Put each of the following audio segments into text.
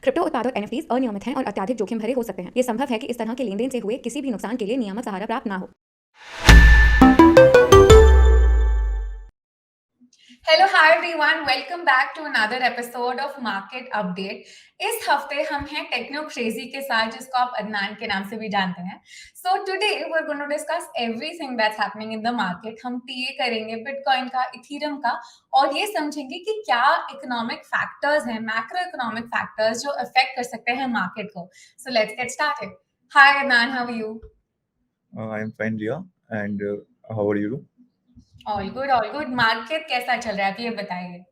Crypto उत्पाद और NFTs अनियमित हैं और अत्यधिक जोखिम भरे हो सकते हैं। ये संभव है कि इस तरह के लेनदेन से हुए किसी भी नुकसान के लिए नियामक सहारा प्राप्त ना हो। Hello hi everyone, welcome back to another episode of market update. इस हफ्ते हम हैं टेक्नो क्रेजी के साथ, जिसको आप अदनान के नाम से भी जानते हैं। So today we are going to discuss everything that's happening in the market. हम टीए करेंगे बिटकॉइन का, इथेरियम का, और ये समझेंगे कि क्या इकोनॉमिक फैक्टर्स हैं, मैक्रो इकोनॉमिक फैक्टर्स जो अफेक्ट कर सकते हैं मार्केट को। So let's get started. Hi Adnan, how are you? I'm fine, Ria. And how are you? All good, all good. Market कैसा चल रहा है, आप ये बताइए।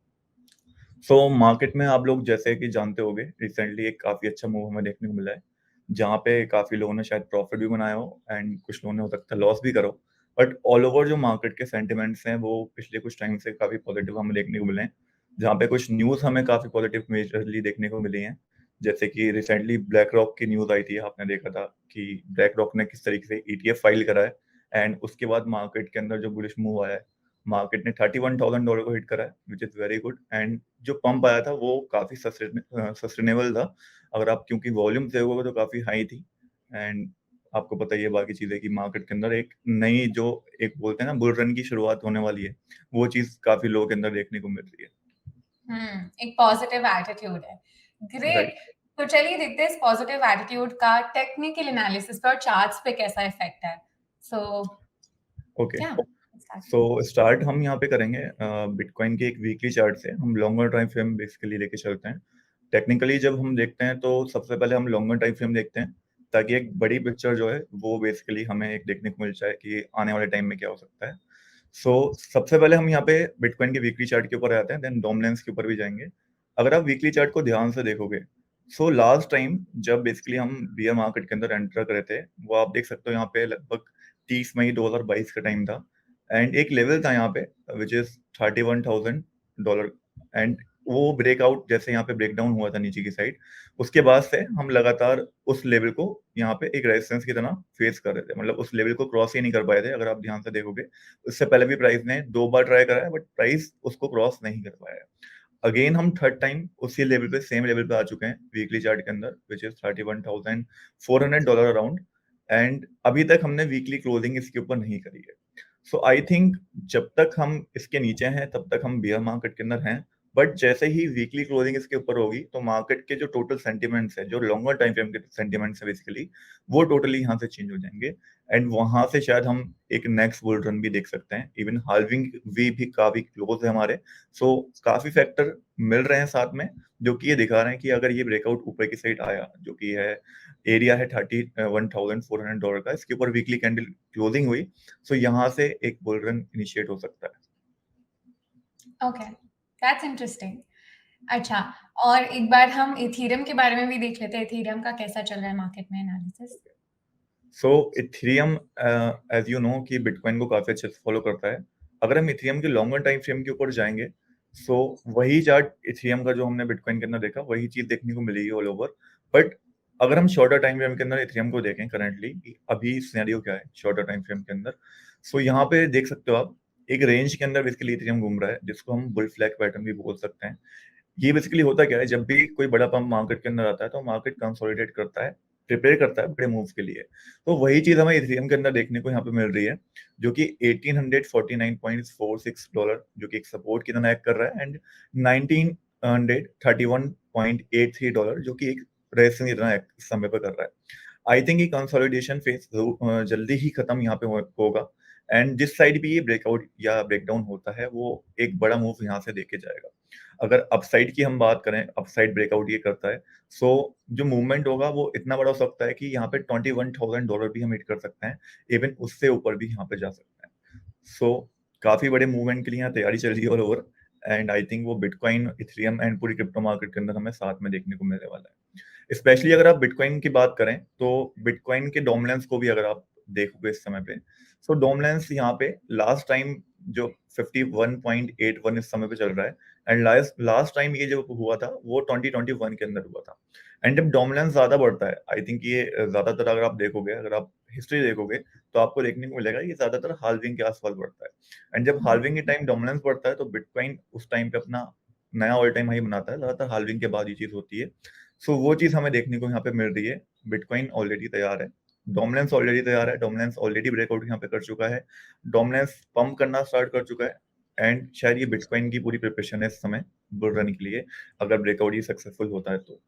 मार्केट में आप लोग जैसे कि जानते होंगे, रिसेंटली एक काफ़ी अच्छा मूव हमें देखने को मिला है, जहाँ पे काफ़ी लोगों ने शायद प्रॉफिट भी बनाया हो एंड कुछ लोगों ने हो सकता है लॉस भी करो। बट ऑल ओवर जो मार्केट के सेंटिमेंट्स हैं, वो पिछले कुछ टाइम से काफ़ी पॉजिटिव हमें देखने को मिले हैं, जहाँ पे कुछ न्यूज़ हमें काफ़ी पॉजिटिव मेजरली देखने को मिली हैं। जैसे कि रिसेंटली ब्लैक रॉक की न्यूज़ आई थी, आपने देखा था कि ब्लैक रॉक ने किस तरीके से ईटीएफ फाइल करा है एंड उसके बाद मार्केट के अंदर जो बुलिश मूव आया है, मार्केट ने $31,000 को हिट करा है, which is very good. And जो पंप आया था वो काफ़ी सस्टेनेबल था। अगर आप क्योंकि वॉल्यूम देखोगे तो काफ़ी हाई थी एंड आपको पता ही है बाकी चीज़ें कि मार्केट के अंदर एक नई जो एक बोलते हैं ना बुल रन की शुरुआत होने वाली है, वो चीज़ काफ़ी लोगों के अंदर देखने को मिल रही है। एक पॉजिटिव एटीट्यूड है। ग्रेट। राइट। तो चलिए देखते हैं इस पॉजिटिव एटीट्यूड का टेक्निकल एनालिसिस पर और चार्ट्स पे कैसा इफेक्ट है। So okay. या सो स्टार्ट हम यहाँ पे करेंगे बिटकॉइन के एक वीकली चार्ट से। हम लॉन्गर टाइम फ्रेम बेसिकली लेके चलते हैं। टेक्निकली जब हम देखते हैं तो सबसे पहले हम लॉन्गर टाइम फ्रेम देखते हैं, ताकि एक बड़ी पिक्चर जो है वो बेसिकली हमें एक देखने को मिल जाए कि आने वाले टाइम में क्या हो सकता है। सबसे पहले हम यहाँ पे बिटकॉइन के वीकली चार्ट के ऊपर आते हैं, देन डोमिनेंस के ऊपर भी जाएंगे। अगर आप वीकली चार्ट को ध्यान से देखोगे, लास्ट टाइम जब बेसिकली हम बियर मार्केट के अंदर एंटर करे थे, वो आप देख सकते हो यहाँ पे लगभग 30 मई 2022 का टाइम था एंड एक लेवल था यहाँ पे विच इज $31,000 एंड वो ब्रेकआउट जैसे यहाँ पे ब्रेकडाउन हुआ था नीचे की साइड, उसके बाद से हम लगातार उस लेवल को यहाँ पे एक रेजिस्टेंस की तरह फेस कर रहे थे। मतलब उस लेवल को क्रॉस ही नहीं कर पाए थे। अगर आप ध्यान से देखोगे, उससे पहले भी प्राइस ने 2 बार ट्राई करा है, बट प्राइस उसको क्रॉस नहीं कर पाया है। अगेन हम थर्ड टाइम उसी लेवल पे, सेम लेवल पे आ चुके हैं वीकली चार्ट के अंदर, विच इज $31,400 अराउंड। एंड अभी तक हमने वीकली क्लोजिंग इसके ऊपर नहीं करी है। आई थिंक जब तक हम इसके नीचे हैं तब तक हम बियर मार्केट के अंदर हैं। बट जैसे ही वीकली क्लोजिंग इसके ऊपर होगी, तो मार्केट के जो टोटल सेंटिमेंट्स है, जो लॉन्गर टाइम फ्रेम के सेंटिमेंट्स है बेसिकली, वो टोटली यहाँ से चेंज हो जाएंगे एंड वहां से शायद हम एक नेक्स्ट बुल रन भी देख सकते हैं। इवन हाल्विंग भी काफी क्लोज है हमारे। काफी फैक्टर मिल रहे हैं साथ में, जो कि ये दिखा रहे हैं कि अगर ये ब्रेकआउट ऊपर की साइड आया, जो कि है एरिया है $31,400 का, इसके ऊपर वीकली कैंडल क्लोजिंग हुई, यहाँ से एक बुल रन इनिशिएट हो सकता है। Okay, that's interesting. अच्छा, और एक बार हम इथेरियम के बारे में भी देख लेते हैं। इथेरियम का कैसा चल रहा है मार्केट में analysis? Ethereum, as you know कि बिटकॉइन को काफी अच्छे से फॉलो करता है। अगर हम इथेरियम के लॉन्गर टाइम फ्रेम के ऊपर जाएंगे, वही चार्ट इथेरियम का जो हमने बिटकॉइन के अंदर देखा, वही चीज देखने को मिलेगी ऑल ओवर। बट अगर हम शॉर्टर टाइम फ्रेम के अंदर इथेरियम को देखें करंटली, अभी सिनेरियो क्या है शॉर्टर टाइम फ्रेम के अंदर, यहाँ पे देख सकते हो आप एक रेंज के अंदर बेसिकली इथेरियम घूम रहा है, जिसको हम बुल फ्लैग पैटर्न भी बोल सकते हैं। ये बेसिकली होता क्या है, जब भी कोई बड़ा पंप मार्केट के अंदर आता है तो मार्केट कंसोलिडेट करता है, प्रिपेयर करता है बड़े मूव्स के लिए। वही चीज हमें इथेरियम के अंदर देखने को यहाँ पे मिल रही है, जो कि $1,849.46, जो कि एक सपोर्ट की तरह एक्ट कर रहा है, एंड $1,931.83, जो कि एक रेजिस्टेंस की तरह एक्ट इस समय पे कर रहा है। आई थिंक ये कंसोलिडेशन फेज जल्दी ही खत्म यहाँ पे होगा एंड जिस साइड भी ये ब्रेकआउट या ब्रेकडाउन होता है, वो एक बड़ा मूव यहाँ से देके जाएगा। अगर अपसाइड की हम बात करें, अपसाइड ब्रेकआउट ये करता है, जो मूवमेंट होगा वो इतना बड़ा हो सकता है कि यहाँ पे $21,000 भी हम हिट कर सकते हैं, इवन उससे ऊपर भी यहाँ पे जा सकते हैं। काफी बड़े मूवमेंट के लिए यहाँ तैयारी चल रही है all over, and I think वो बिटकॉइन, इथेरियम एंड पूरी क्रिप्टो मार्केट के अंदर हमें साथ में देखने को मिलने वाला है। स्पेशली अगर आप बिटकॉइन की बात करें, तो बिटकॉइन के डोमिनेंस को भी अगर आप देखोगे इस समय पे, डोमिनेंस यहाँ पे लास्ट टाइम जो 51.81 इस समय पे चल रहा है, एंड लास्ट टाइम ये जो हुआ था वो 2021 के अंदर हुआ था। एंड जब डोमिनेंस ज्यादा बढ़ता है, आई थिंक ये ज्यादातर अगर आप देखोगे, अगर आप हिस्ट्री देखोगे, तो आपको देखने को मिलेगा ये ज्यादातर हाल्विंग के आसपास बढ़ता है। एंड जब हाल्विंग के टाइम डोमिनेंस बढ़ता है, तो बिटकॉइन उस टाइम पे अपना नया ऑल टाइम हाई बनाता है। ज्यादातर हाल्विंग के बाद ये चीज होती है। सो वो चीज हमें देखने को यहाँ पे मिल रही है। बिटकॉइन ऑलरेडी तैयार है, डोमिनेंस ऑलरेडी तैयार है, डोमिनेंस ऑलरेडी ब्रेकआउट यहाँ पे कर चुका है, डोमिनेंस पंप करना स्टार्ट कर चुका है। एंड शायद ये बिटकॉइन की पूरी प्रिपरेशन है इस समय बुल रन के लिए, अगर ब्रेकआउट ये सक्सेसफुल होता है तो।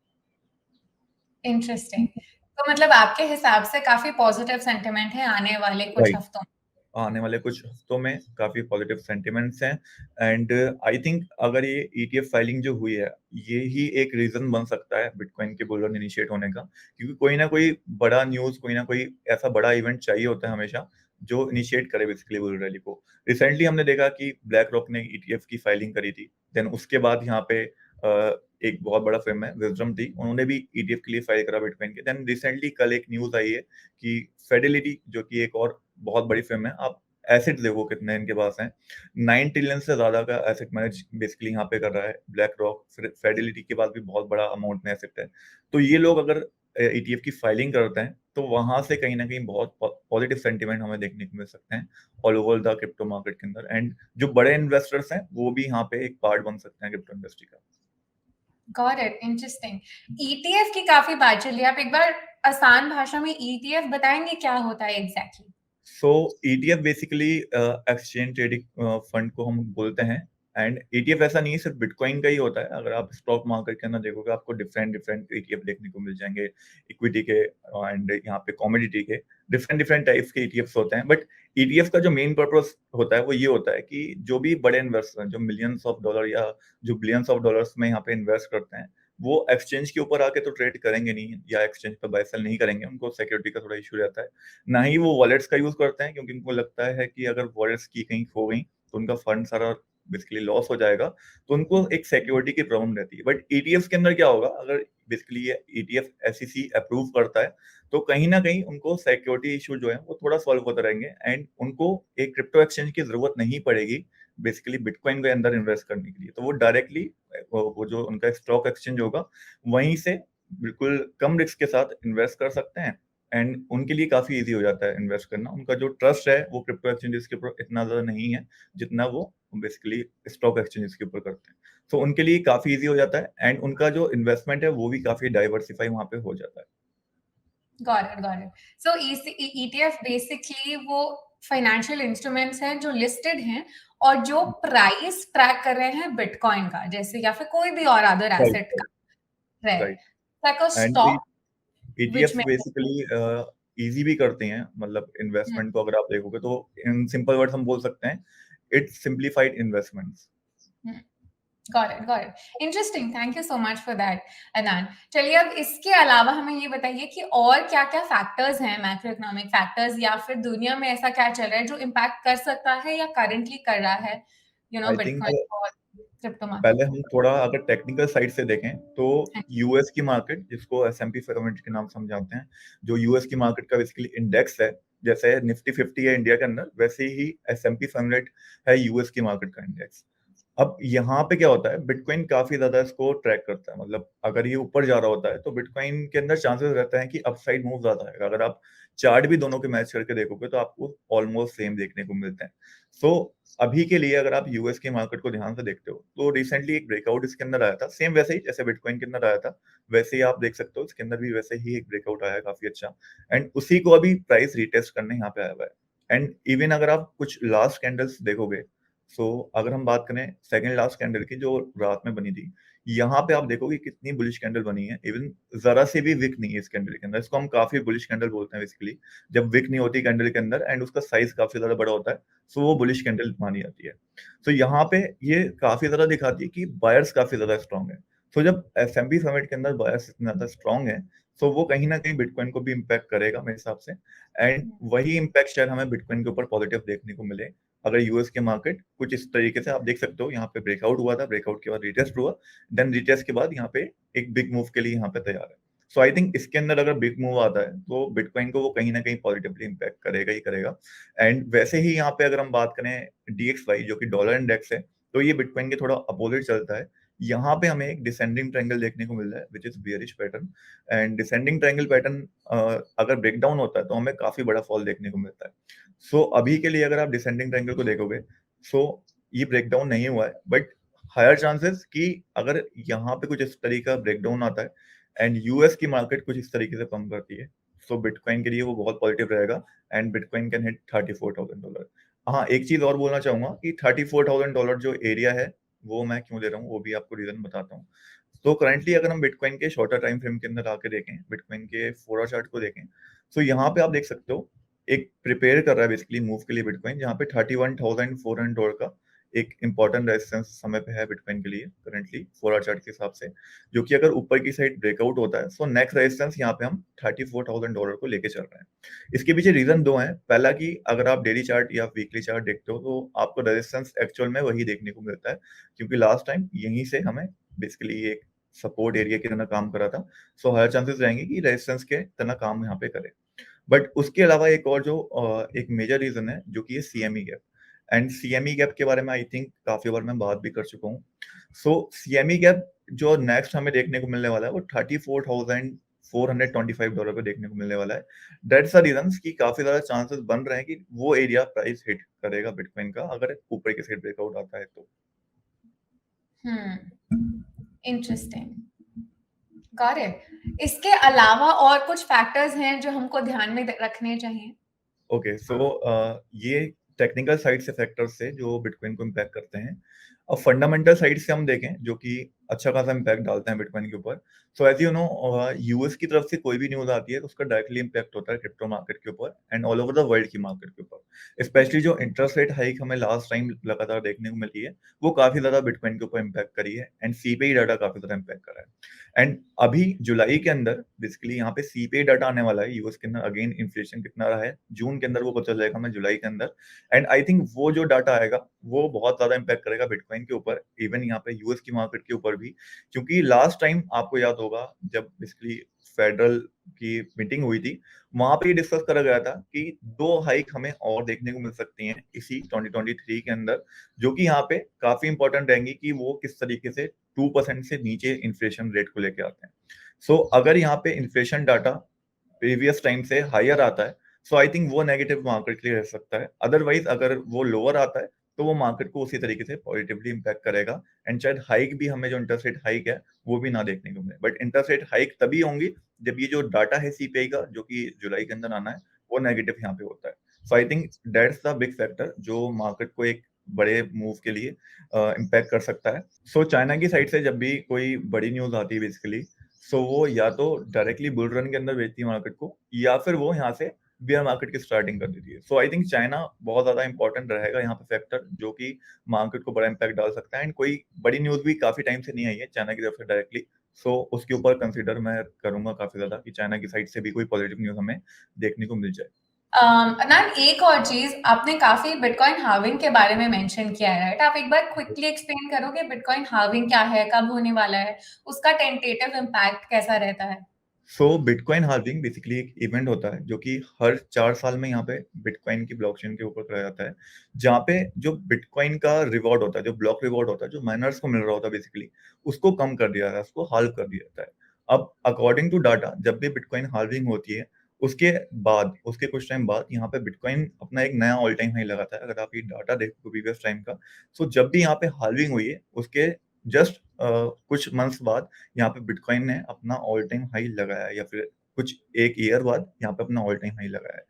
इंटरेस्टिंग। तो मतलब आपके हिसाब से काफी पॉजिटिव सेंटिमेंट है आने वाले कुछ राइट, हफ्तों में। आने वाले कुछ हफ्तों में काफी पॉजिटिव सेंटिमेंट्स हैं। एंड आई थिंक अगर ये ईटीएफ फाइलिंग जो हुई है, ये ही एक रीजन बन सकता है बिटकॉइन के बुल रन इनिशिएट होने का, क्योंकि कोई ना कोई बड़ा न्यूज, कोई ना कोई ऐसा बड़ा इवेंट चाहिए होता है हमेशा जो इनिशिएट करे बेसिकली बुल रैली को। रिसेंटली हमने देखा कि ब्लैक रॉक ने ईटीएफ की फाइलिंग करी थी, देन उसके बाद यहाँ पे एक बहुत बड़ा फर्म है विजडम थी, उन्होंने भी ईटीएफ के लिए फाइल करा बिटकॉइन के। देन रिसेंटली कल एक न्यूज आई है कि फेडिलिटी, जो कि एक और बहुत बड़ी फर्म है, आप एसेट देखो कितने इनके पास हैं, 9 ट्रिलियन से ज्यादा का एसेट मैनेज बेसिकली यहाँ पे कर रहा है ब्लैक रॉक। फिर फेडिलिटी के बाद भी बहुत बड़ा अमाउंट में एसेट है। तो ये लोग अगर ईटीएफ की फाइलिंग करते हैं तो वहां से कहीं ना कहीं बहुत पॉजिटिव सेंटिमेंट हमें देखने को मिल सकते हैं all over the crypto market के अंदर। एंड जो बड़े इन्वेस्टर्स हैं वो भी यहाँ पे एक पार्ट बन सकते हैं क्रिप्टो इंडस्ट्री का। Got it, interesting. ईटीएफ की काफी बात चली, आप एक बार आसान भाषा में ईटीएफ बताएंगे क्या होता है एग्जैक्टली? सो ETF basically exchange trading fund को हम बोलते हैं। एंड ईटीएफ ऐसा नहीं है सिर्फ बिटकॉइन का ही होता है, अगर आप स्टॉक मार्केट के अंदर देखोगे आपको डिफरेंट डिफरेंट ईटीएफ देखने को मिल जाएंगे, इक्विटी के एंड यहाँ पे कमोडिटी के डिफरेंट डिफरेंट टाइप्स के ईटीएफ्स होते हैं। बट ईटीएफ का जो मेन पर्पस होता है वो ये होता है कि जो भी बड़े इन्वेस्टर हैं जो मिलियंस ऑफ डॉलर या जो बिलियंस ऑफ डॉलर्स में यहाँ पे इन्वेस्ट करते हैं, वो एक्सचेंज के ऊपर आके तो ट्रेड करेंगे नहीं या एक्सचेंज पर बाय सेल नहीं करेंगे, उनको सिक्योरिटी का थोड़ा इशू रहता है। ना ही वो वॉलेट्स का यूज करते हैं, क्योंकि उनको लगता है कि अगर वॉलेट्स की कहीं खो गई तो उनका फंड सारा बेसिकली लॉस हो जाएगा, तो उनको एक सिक्योरिटी की प्रॉब्लम रहती है। बट ईटीएफ के अंदर क्या होगा, अगर बेसिकली ये ईटीएफ एसईसी अप्रूव करता है तो कहीं ना कहीं उनको सिक्योरिटी इशू जो है वो थोड़ा सॉल्व होते रहेंगे, एंड उनको एक क्रिप्टो एक्सचेंज की जरूरत नहीं पड़ेगी बेसिकली बिटकॉइन के अंदर इन्वेस्ट करने के लिए। तो वो डायरेक्टली वो जो उनका स्टॉक एक्सचेंज होगा वहीं से बिल्कुल कम रिस्क के साथ इन्वेस्ट कर सकते हैं। एंड उनके लिए काफी इजी हो जाता है इन्वेस्ट करना, उनका जो ट्रस्ट है वो क्रिप्टो एक्सचेंजेस के ऊपर इतना ज्यादा नहीं है जितना वो बेसिकली स्टॉक एक्सचेंजेस के ऊपर करते हैं। तो उनके लिए काफी इजी हो जाता है, एंड उनका जो इन्वेस्टमेंट है वो भी काफी डाइवर्सिफाई वहां पे हो जाता है। Got it. So ETF basically वो फाइनेंशियल इंस्ट्रूमेंट्स हैं जो लिस्टेड हैं और जो प्राइस ट्रैक कर रहे हैं बिटकॉइन का, जैसे या फिर कोई भी और अदर राइट, एसेट का, right? Right. Like a and stock ETF which में। बेसिकली इजी भी करते हैं, मतलब इन्वेस्टमेंट को अगर आप देखोगे तो इन सिंपल वर्ड्स हम बोल सकते हैं it's simplified investments. Got it, interesting. Thank you so much for that अनान। चलिए अब इसके अलावा हमें ये बताइए कि और क्या क्या फैक्टर्स हैं, मैक्रो इकोनॉमिक फैक्टर्स, या फिर दुनिया में ऐसा क्या चल रहा है जो इम्पैक्ट कर सकता है या करंटली कर रहा है आई थिंक बिटकॉइन और क्रिप्टो पहले मार्केट? हम थोड़ा अगर टेक्निकल साइड से देखें तो यूएस की मार्केट, जिसको एसएमपी 500 के नाम से हम जानते हैं, जो यूएस की मार्केट का बेसिकली इंडेक्स है, जैसे निफ्टी 50 है इंडिया के अंदर, वैसे ही एसएमपी 500 है यूएस की मार्केट का इंडेक्स। अब यहाँ पे क्या होता है, बिटकॉइन काफी ज्यादा इसको ट्रैक करता है, मतलब अगर ये ऊपर जा रहा होता है तो बिटकॉइन के अंदर चांसेस रहता है कि अपसाइड मूव ज्यादा है। अगर आप चार्ट भी दोनों के मैच करके देखोगे तो आपको ऑलमोस्ट सेम देखने को मिलते हैं। सो अभी के लिए अगर आप यूएस के मार्केट को ध्यान से देखते हो तो रिसेंटली एक ब्रेकआउट इसके अंदर आया था, सेम वैसे ही जैसे बिटकॉइन के अंदर आया था वैसे ही आप देख सकते हो इसके अंदर भी वैसे ही एक ब्रेकआउट आया है काफी अच्छा। एंड उसी को अभी प्राइस रिटेस्ट करने यहाँ पे आया हुआ है। एंड इवन अगर आप कुछ लास्ट कैंडल्स देखोगे, सो अगर हम बात करें सेकंड लास्ट कैंडल की जो रात में बनी थी, यहाँ पे आप देखोगे कितनी बुलिश कैंडल बनी है, इवन जरा से भी विक नहीं है इस कैंडल के अंदर। इसको हम काफी बुलिश कैंडल बोलते हैं बेसिकली, जब विक नहीं होती कैंडल के अंदर एंड उसका साइज काफी ज्यादा बड़ा होता है, सो वो बुलिश कैंडल मानी जाती है। तो यहाँ पे ये काफी ज्यादा दिखाती है कि बायर्स काफी ज्यादा स्ट्रॉन्ग है। तो जब एसएमपी समिट के अंदर बायर्स इतना ज्यादा स्ट्रॉन्ग है, तो वो कहीं ना कहीं बिटकॉइन को भी इम्पैक्ट करेगा मेरे हिसाब से। एंड वही इम्पैक्ट शायद हमें बिटकॉइन के ऊपर पॉजिटिव देखने को मिले अगर यूएस के मार्केट कुछ इस तरीके से, आप देख सकते हो यहाँ पे ब्रेकआउट हुआ था, ब्रेकआउट के बाद रिटेस्ट हुआ, देन रिटेस्ट के बाद यहाँ पे एक बिग मूव के लिए यहाँ पे तैयार है। सो आई थिंक इसके अंदर अगर बिग मूव आता है तो बिटकॉइन को वो कहीं ना कहीं पॉजिटिवली इम्पैक्ट करेगा ही करेगा। एंड वैसे ही यहाँ पे अगर हम बात करें डीएक्सवाई जो कि डॉलर इंडेक्स है, तो ये बिटकॉइन के थोड़ा अपोजिट चलता है। यहाँ पे हमें एक डिसेंडिंग ट्रायंगल देखने को मिल रहा है which is bearish pattern. And descending triangle pattern अगर ब्रेक डाउन होता है तो हमें काफी बड़ा फॉल देखने को मिलता है। सो अभी के लिए अगर आप डिसेंडिंग ट्रायंगल को देखोगे, सो ये ब्रेक डाउन नहीं हुआ है, बट हायर चांसेस कि अगर यहाँ पे कुछ इस तरीका ब्रेक डाउन आता है एंड यूएस की मार्केट कुछ इस तरीके से पंप करती है, सो बिटकॉइन के लिए वो बहुत पॉजिटिव रहेगा एंड बिटकॉइन कैन हिट $34,000। हाँ, एक चीज और बोलना चाहूंगा कि $34,000 जो एरिया है वो मैं क्यों दे रहा हूँ वो भी आपको रीजन बताता हूँ। तो करंटली अगर हम बिटकॉइन के शॉर्टर टाइम फ्रेम के अंदर आके देखें, बिटकॉइन के 4 आवर चार्ट को देखें, तो यहाँ पे आप देख सकते हो एक प्रिपेयर कर रहा है बेसिकली मूव के लिए बिटकॉइन, जहाँ पे $31,400 का एक इंपॉर्टेंट रेजिस्टेंस समय पे है बिटकॉइन के लिए करंटली 4 आवर चार्ट के हिसाब से, जो कि अगर ऊपर की साइड ब्रेकआउट होता है, सो नेक्स्ट रेजिस्टेंस यहाँ पे हम $34,000 को लेके चल रहे हैं। इसके पीछे रीजन दो हैं। पहला कि अगर आप डेली चार्ट या वीकली चार्ट देखते हो तो आपको रेजिस्टेंस एक्चुअल में वही देखने को मिलता है, क्योंकि लास्ट टाइम यहीं से हमें बेसिकली एक सपोर्ट एरिया की तरह काम करा था, सो हायर चांसेस रहेंगे कि रेजिस्टेंस के तरह काम यहाँ पे करे। बट उसके अलावा एक और जो एक मेजर रीजन है जो कि ये CME gap, and CME gap के बारे में आई थिंक काफी बार मैं बात भी कर चुका हूँ। सो सीएमई गैप जो नेक्स्ट हमें देखने को मिलने वाला है वो $34,425 पे देखने को मिलने वाला है। दैट्स द रीजन कि काफी ज्यादा चांसेस बन रहे हैं कि वो एरिया प्राइस हिट करेगा बिटकॉइन का अगर ऊपर की साइड ब्रेकआउट आता है तो। Interesting, got it. इसके अलावा और कुछ फैक्टर्स हैं जो हमको ध्यान में रखने चाहिए? ओके, सो ये टेक्निकल साइड से फैक्टर्स से जो बिटकॉइन को इम्पैक्ट करते हैं। अब फंडामेंटल साइड से हम देखें जो कि अच्छा खासा इम्पैक्ट डालते हैं बिटकॉइन के ऊपर। So as you know, US की तरफ से कोई भी न्यूज आती है तो उसका डायरेक्टली इम्पैक्ट होता है क्रिप्टो मार्केट के ऊपर and all over the world की मार्केट के ऊपर। स्पेशली जो इंटरेस्ट रेट हाइक हमें लास्ट टाइम लगातार देखने को मिली है वो काफी ज्यादा बिटकॉइन के ऊपर इम्पैक्ट करी है एंड सीपीआई डाटा काफी ज्यादा इम्पैक्ट करा है। एंड अभी जुलाई के अंदर बेसिकली यहाँ पे सीपीआई डाटा आने वाला है यूएस के अंदर। अगेन इन्फ्लेशन कितना रहा है जून के अंदर वो पता चल जाएगा हमें जुलाई के अंदर, एंड आई थिंक वो जो डाटा आएगा वो बहुत ज्यादा इम्पैक्ट करेगा बिटकॉइन के ऊपर, इवन यहाँ पे यूएस की मार्केट के ऊपर भी। क्योंकि लास्ट टाइम आपको याद होगा जब बेसिकली फेडरल की मीटिंग हुई थी, वहां पे ये डिस्कस करा गया था कि 2 हाइक हमें और देखने को मिल सकती हैं इसी 2023 के अंदर, जो कि यहाँ पे काफी इंपॉर्टेंट रहेंगी कि वो किस तरीके से 2% से नीचे इन्फ्लेशन रेट को लेके आते हैं। सो अगर यहाँ पे इन्फ्लेशन डाटा प्रीवियस टाइम से हायर आता है, सो आई थिंक वो नेगेटिव मार्केट के लिए रह सकता है। अदरवाइज अगर वो लोअर आता है तो वो मार्केट को उसी तरीके से पॉजिटिवली इम्पैक्ट करेगा एंड शायद हाइक भी हमें जो इंटरेस्ट रेट हाइक है वो भी ना देखने को मिले। बट इंटरेस्ट रेट हाइक तभी होंगी जब ये जो डाटा है सीपीआई का जो कि जुलाई के अंदर आना है वो नेगेटिव यहाँ पे होता है। So I think that's the big factor जो मार्केट को एक बड़े मूव के लिए इम्पैक्ट कर सकता है। सो चाइना की साइड से जब भी कोई बड़ी न्यूज आती है बेसिकली, सो वो या तो डायरेक्टली बुल रन के अंदर बेचती है मार्केट को या फिर वो यहाँ से बियर मार्केट की स्टार्टिंग कर देती है। सो आई थिंक चाइना बहुत ज्यादा इंपॉर्टेंट रहेगा यहाँ पे फैक्टर जो कि मार्केट को बड़ा इम्पैक्ट डाल सकता है। एंड कोई बड़ी न्यूज भी काफी टाइम से नहीं आई है चाइना की तरफ से डायरेक्टली, सो उसके ऊपर कंसिडर मैं करूंगा काफी ज्यादा कि चाइना की साइड से भी कोई पॉजिटिव न्यूज हमें देखने को मिल जाए। अनंत, एक और चीज, आपने काफी बिटकॉइन हार्विंग के बारे में मेंशन किया है, राइट? आप एक बार क्विकली एक्सप्लेन करोगे बिटकॉइन हार्विंग क्या है, कब होने वाला है, उसका टेंटेटिव इम्पैक्ट कैसा रहता है? सो बिटकॉइन हार्विंग बेसिकली एक इवेंट होता है जो कि हर 4 साल में यहाँ पे बिटकॉइन की ब्लॉकचेन के ऊपर कराया जाता है, जहाँ पे जो बिटकॉइन का रिवॉर्ड होता है, जो ब्लॉक रिवॉर्ड होता है, जो माइनर्स को मिल रहा होता है बेसिकली, उसको कम कर दिया जाता है, उसको हाल्व कर दिया जाता है। अब अकॉर्डिंग टू डाटा जब भी बिटकॉइन हार्विंग होती है उसके बाद उसके कुछ टाइम बाद यहाँ पे बिटकॉइन अपना एक नया ऑल टाइम हाई लगाता है। अगर आप ये डाटा देखो प्रीवियस टाइम का, सो जब भी यहाँ पे हार्विंग हुई है उसके जस्ट कुछ मंथ्स बाद यहाँ पे बिटकॉइन ने अपना ऑल टाइम हाई लगाया है, या फिर कुछ एक ईयर बाद यहाँ पे अपना ऑल टाइम हाई लगाया है।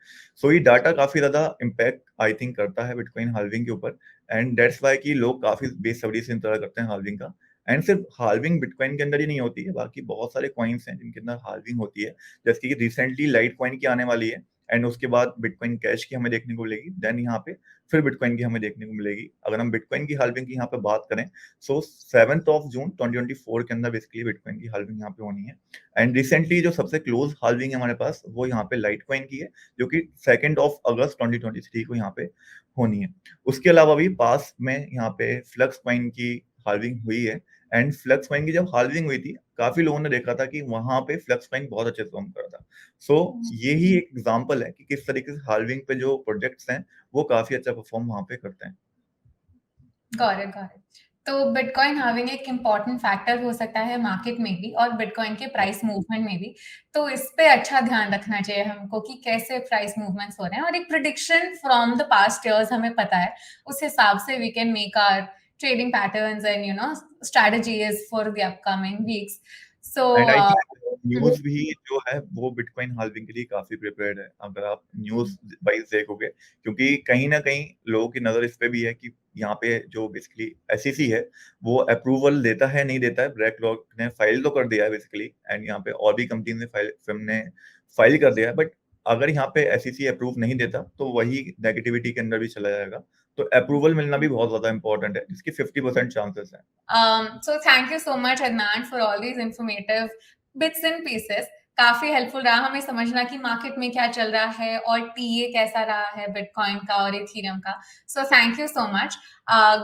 सो ये डाटा काफी ज्यादा इम्पैक्ट आई थिंक करता है बिटकॉइन हाल्विंग के ऊपर, एंड दैट्स वाई कि लोग काफी बेसब्री से इंतजार करते हैं हाल्विंग का। एंड सिर्फ हाल्विंग बिटकॉइन के अंदर ही नहीं होती है, बाकी बहुत सारे कॉइन्स हैं जिनके अंदर हाल्विंग होती है, जैसे कि रिसेंटली लाइट कॉइन की आने वाली है एंड उसके बाद बिटकॉइन कैश की हमें देखने को मिलेगी, देन यहाँ पे फिर बिटकॉइन की हमें देखने को मिलेगी। अगर हम बिटकॉइन की हाल्विंग की यहाँ पे बात करें, सो 7th of June 2024 के अंदर बेसिकली बिटकॉइन की हाल्विंग यहाँ पे होनी है। एंड रिसेंटली जो सबसे क्लोज हाल्विंग है हमारे पास वो यहाँ पे लाइट कॉइन की है, जो कि 2nd of August 2023 को यहाँ पे होनी है। उसके अलावा भी पास में यहाँ पे फ्लक्स कॉइन की हाल्विंग हुई है, एंड फ्लक्स कॉइन की जब हाल्विंग हुई थी काफी लोगों ने देखा था कि वहां पे फ्लक्स कॉइन बहुत अच्छे से परफॉर्म कर रहा था। सो यही एक एग्जांपल है कि किस तरीके से हाल्विंग पे जो प्रोजेक्ट्स हैं वो काफी अच्छा परफॉर्म वहां पे करते हैं। Got it, got it. तो बिटकॉइन हार्विंग एक इम्पॉर्टेंट फैक्टर हो सकता है मार्केट में भी और बिटकॉइन के प्राइस मूवमेंट में भी। तो इस पे अच्छा ध्यान रखना चाहिए हमको कि कैसे प्राइस मूवमेंट्स हो रहे हैं, और एक prediction from the past years हमें पता है, उस हिसाब से we can make our trading patterns and strategies for the upcoming weeks. So and I think news भी जो है वो बिटकॉइन हाल्विंग के लिए काफ़ी प्रिपेयर्ड है, अगर आप न्यूज़ वाइज़ देखोगे। क्योंकि कहीं न कहीं लोगों की नज़र इस पे भी है कि यहाँ पे जो बेसिकली एसईसी है, वो अप्रूवल देता है, नहीं देता है। ब्लैकरॉक ने फाइल तो कर दिया है बेसिकली, एंड यहाँ पे और भी कंपनीज़ ने फाइल कर दिया है, बट अगर यहाँ पे एसईसी अप्रूव नहीं देता, तो वही नेगेटिविटी के अंदर भी चला जाएगा। तो अप्रूवल मिलना भी बहुत ज़्यादा इम्पोर्टेंट है, जिसकी 50% चांसेस हैं। So thank you so much Adnan for all these informative bits and pieces. काफी हेल्पफुल रहा हमें समझना कि मार्केट में क्या चल रहा है और टीए कैसा रहा है बिटकॉइन का और इथेरियम का। So thank you so much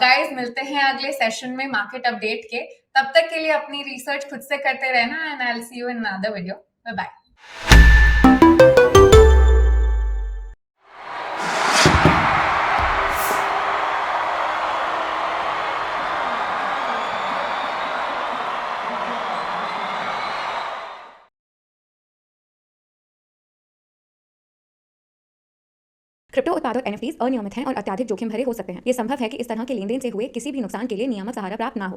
guys, मिलते हैं अगले सेशन में मार्केट अपडेट के। तब तक के लिए अपनी रिसर्च खुद से करते रहना and I will see you in another video. Bye bye. Crypto उत्पाद और एनएफटीज अनियमित हैं और अत्यधिक जोखिम भरे हो सकते हैं। ये संभव है कि इस तरह के लेनदेन से हुए किसी भी नुकसान के लिए नियामक सहारा प्राप्त ना हो।